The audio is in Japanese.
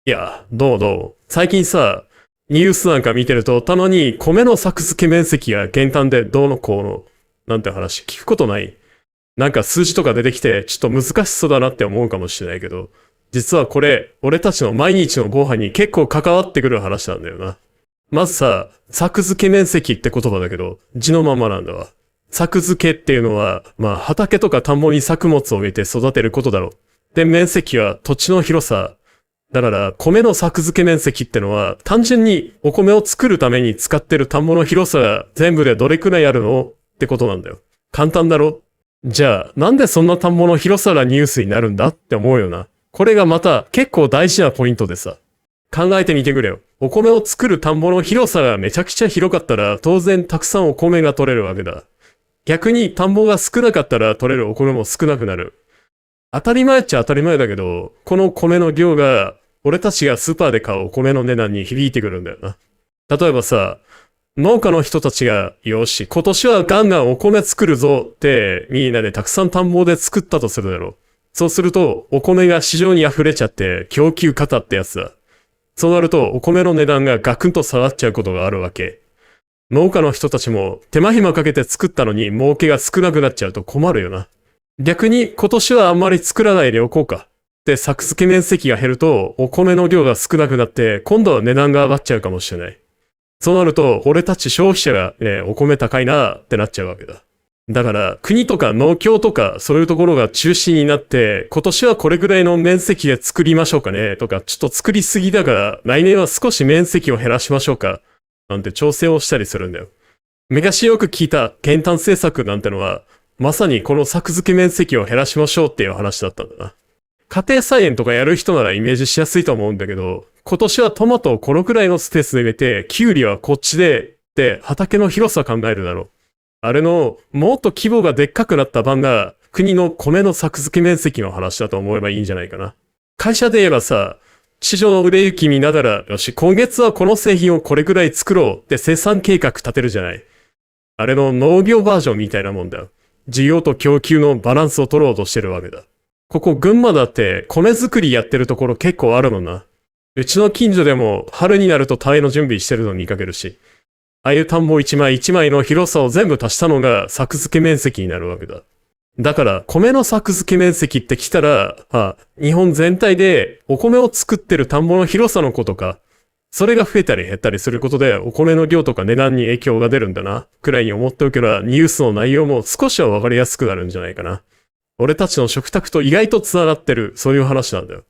いや、どうどう。最近さ、ニュースなんか見てると、たまに米の作付け面積が減反でどうのこうの、なんて話聞くことない。なんか数字とか出てきて、ちょっと難しそうだなって思うかもしれないけど、実はこれ、俺たちの毎日のご飯に結構関わってくる話なんだよな。まずさ、作付け面積って言葉だけど、字のままなんだわ。作付けっていうのは、まあ畑とか田んぼに作物を植えて育てることだろう。で、面積は土地の広さ。だから、米の作付け面積ってのは、単純にお米を作るために使ってる田んぼの広さが全部でどれくらいあるのってことなんだよ。簡単だろ？じゃあ、なんでそんな田んぼの広さがニュースになるんだって思うよな。これがまた結構大事なポイントでさ。考えてみてくれよ。お米を作る田んぼの広さがめちゃくちゃ広かったら、当然たくさんお米が取れるわけだ。逆に田んぼが少なかったら取れるお米も少なくなる。当たり前っちゃ当たり前だけど、この米の量が、俺たちがスーパーで買うお米の値段に響いてくるんだよな。例えばさ、農家の人たちが、よし、今年はガンガンお米作るぞって、みんなでたくさん田んぼで作ったとするだろう。そうすると、お米が市場に溢れちゃって、供給過多ってやつだ。そうなると、お米の値段がガクンと下がっちゃうことがあるわけ。農家の人たちも、手間暇かけて作ったのに儲けが少なくなっちゃうと困るよな。逆に、今年はあんまり作らないでおこうか。で、作付け面積が減ると、お米の量が少なくなって、今度は値段が上がっちゃうかもしれない。そうなると、俺たち消費者がね、お米高いなーってなっちゃうわけだ。だから、国とか農協とか、そういうところが中心になって、今年はこれぐらいの面積で作りましょうかね、とか、ちょっと作りすぎだから、来年は少し面積を減らしましょうか、なんて調整をしたりするんだよ。昔よく聞いた減反政策なんてのは、まさにこの作付け面積を減らしましょうっていう話だったんだな。家庭菜園とかやる人ならイメージしやすいと思うんだけど、今年はトマトをこのくらいのスペースで植えて、キュウリはこっちで、って畑の広さ考えるだろう。あれの、もっと規模がでっかくなった版が、国の米の作付け面積の話だと思えばいいんじゃないかな。会社で言えばさ、市場の売れ行き見ながら、よし、今月はこの製品をこれくらい作ろうって生産計画立てるじゃない。あれの農業バージョンみたいなもんだよ。需要と供給のバランスを取ろうとしてるわけだ。ここ群馬だって米作りやってるところ結構あるのな。うちの近所でも春になると田植えの準備してるの見かけるし、ああいう田んぼ一枚一枚の広さを全部足したのが作付け面積になるわけだ。だから米の作付け面積ってきたら、日本全体でお米を作ってる田んぼの広さのことか、それが増えたり減ったりすることでお米の量とか値段に影響が出るんだな、くらいに思っておけばニュースの内容も少しはわかりやすくなるんじゃないかな。俺たちの食卓と意外と繋がってる、そういう話なんだよ。